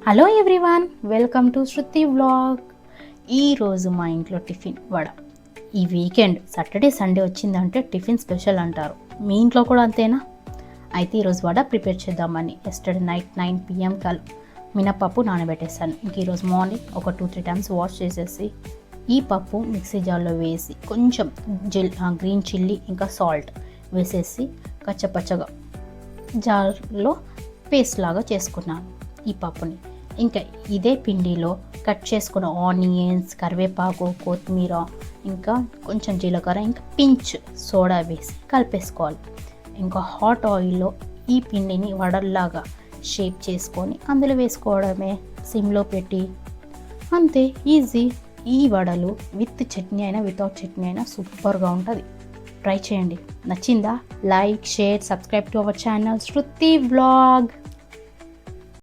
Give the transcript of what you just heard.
Hello everyone, welcome to Shruti vlog. ఈరోజు మా ఇంట్లో టిఫిన్ వడ. ఈ వీకెండ్ సాటర్డే సండే వచ్చిందంటే టిఫిన్ స్పెషల్ అంటారు. మీ ఇంట్లో కూడా అంతేనా? అయితే ఈరోజు వడ ప్రిపేర్ చేద్దామని ఎస్టర్డే నైట్ 9 PM కల్ మినపప్పు నానబెట్టేసాను. ఇంక ఈరోజు మార్నింగ్ ఒక 2-3 టైమ్స్ వాష్ చేసేసి ఈ పప్పు మిక్సీ జార్లో వేసి కొంచెం గ్రీన్ చిల్లీ ఇంకా సాల్ట్ వేసేసి కచ్చపచ్చగా జార్లో పేస్ట్ లాగా చేసుకున్నాను ఈ పప్పుని. ఇంకా ఇదే పిండిలో కట్ చేసుకున్న ఆనియన్స్, కరివేపాకు, కొత్తిమీర, ఇంకా కొంచెం జీలకర్ర, ఇంకా పించ్ సోడా వేసి కలిపేసుకోవాలి. ఇంకా హాట్ ఆయిల్లో ఈ పిండిని వడల్లాగా షేప్ చేసుకొని అందులో వేసుకోవడమే, సిమ్లో పెట్టి. అంతే, ఈజీ. ఈ వడలు విత్ చట్నీ అయినా వితౌట్ చట్నీ అయినా సూపర్గా ఉంటుంది. ట్రై చేయండి. నచ్చిందా? Like, share, subscribe to our channel Shruti vlog.